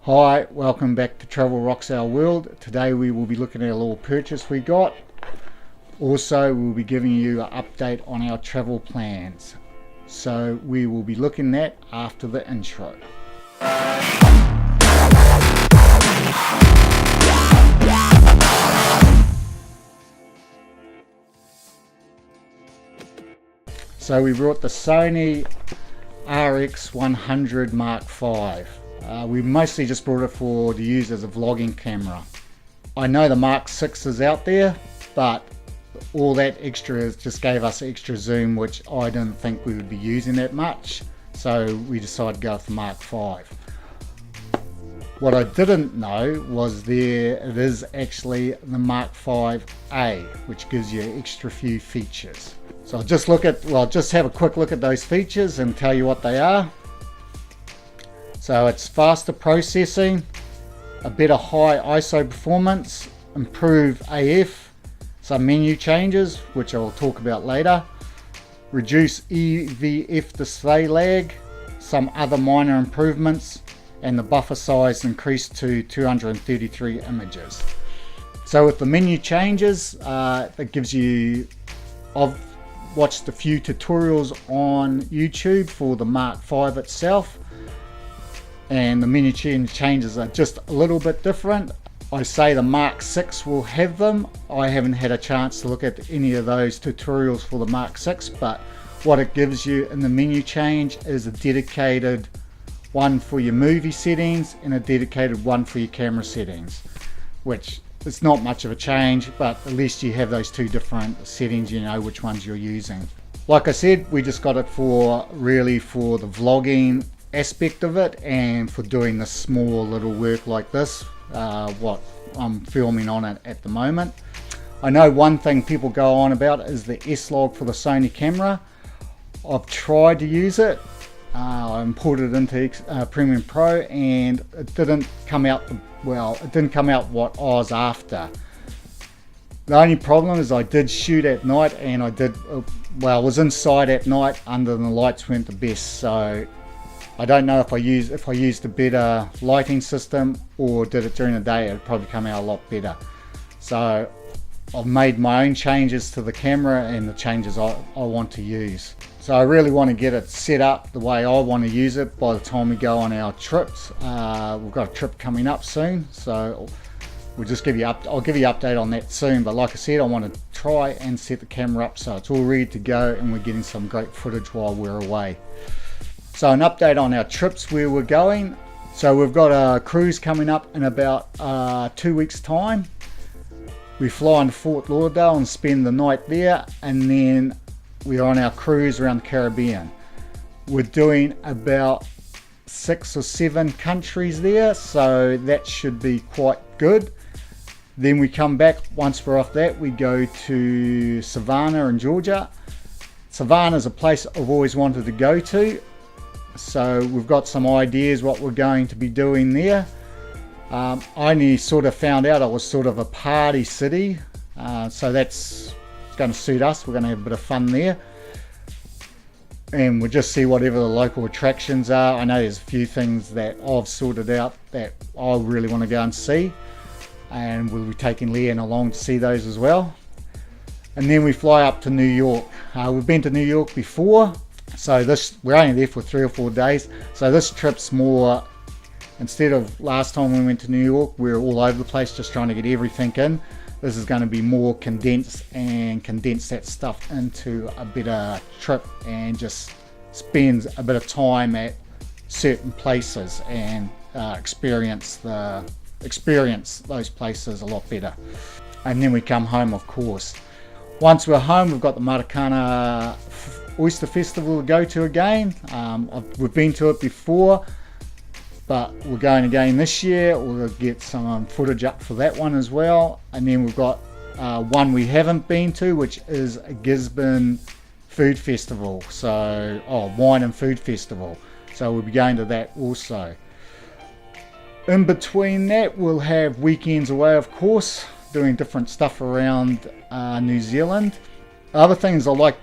Hi, welcome back to Travel Rocks Our World. Today we will be looking at a little purchase we got. Also, we'll be giving you an update on our travel plans. So we will be looking at after the intro. So we brought the Sony RX100 Mark V. We mostly just brought it to use as a vlogging camera. I know the Mark VI is out there, but all that extra just gave us extra zoom, which I didn't think we would be using that much. So we decided to go with the Mark V. What I didn't know was it is actually the Mark V-A, which gives you extra few features. So I'll just have a quick look at those features and tell you what they are. So it's faster processing, a better high ISO performance, improved AF, some menu changes, which I will talk about later, reduce EVF display lag, some other minor improvements, and the buffer size increased to 233 images. So with the menu changes, it gives you, I've watched a few tutorials on YouTube for the Mark V itself, and the menu changes are just a little bit different. I say the Mark VI will have them. I haven't had a chance to look at any of those tutorials for the Mark VI, but what it gives you in the menu change is a dedicated one for your movie settings and a dedicated one for your camera settings, which it's not much of a change, but at least you have those two different settings, you know which ones you're using. Like I said, we just got it for the vlogging aspect of it, and for doing the small little work like this, what I'm filming on it at the moment. I know one thing people go on about is the S-Log for the Sony camera. I've tried to use it. I imported it into Premiere Pro, and it didn't come out what I was after. The only problem is I did shoot at night, and I was inside at night under the lights weren't the best, so I don't know if I used a better lighting system or did it during the day, it would probably come out a lot better. So I've made my own changes to the camera and the changes I want to use. So I really want to get it set up the way I want to use it by the time we go on our trips. We've got a trip coming up soon, so I'll give you an update on that soon. But like I said, I want to try and set the camera up so it's all ready to go and we're getting some great footage while we're away. So an update on our trips where we're going. So we've got a cruise coming up in about 2 weeks time. We fly into Fort Lauderdale and spend the night there, and then we're on our cruise around the Caribbean. We're doing about 6 or 7 countries there, so that should be quite good. Then we come back, once we're off that, we go to Savannah in Georgia. Savannah is a place I've always wanted to go to. So we've got some ideas what we're going to be doing there. I only sort of found out it was sort of a party city, so it's going to suit us. We're going to have a bit of fun there, and we'll just see whatever the local attractions are. I know there's a few things that I've sorted out that I really want to go and see, and we'll be taking Leeann along to see those as well. And then we fly up to New York. We've been to New York before, so we're only there for 3 or 4 days. So this trip's more, instead of last time we went to New York, we were all over the place just trying to get everything in. This is going to be more condensed and condense that stuff into a better trip and just spend a bit of time at certain places and experience those places a lot better. And then we come home, of course. Once we're home, we've got the Maracana Oyster Festival to go to again. We've been to it before, but we're going again this year. We'll get some footage up for that one as well. And then we've got one we haven't been to, which is a Gisborne Food Festival. So, Wine and Food Festival. So we'll be going to that also. In between that, we'll have weekends away, of course, doing different stuff around New Zealand. Other things I like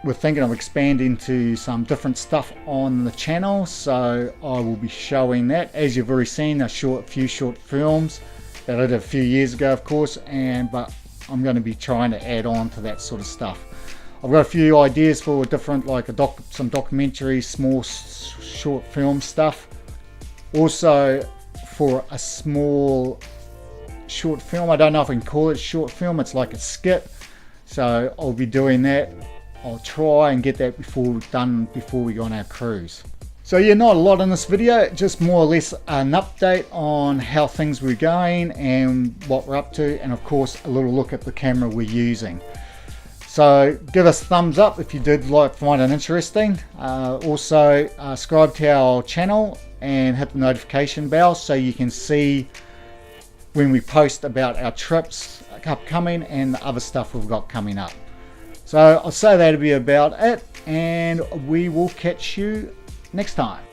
we're thinking of expanding to some different stuff on the channel, so I will be showing that. As you've already seen, a few short films that I did a few years ago, of course, but I'm going to be trying to add on to that sort of stuff. I've got a few ideas for different, like some documentary, small short film stuff. Also for a small short film, I don't know if I can call it short film, it's like a skit. So I'll be doing that. I'll try and get that done before we go on our cruise. So yeah, not a lot in this video, just more or less an update on how things were going and what we're up to, and of course a little look at the camera we're using. So give us a thumbs up if you did find it interesting. Also subscribe to our channel and hit the notification bell so you can see when we post about our trips upcoming and the other stuff we've got coming up. So I'll say that'll be about it, and we will catch you next time.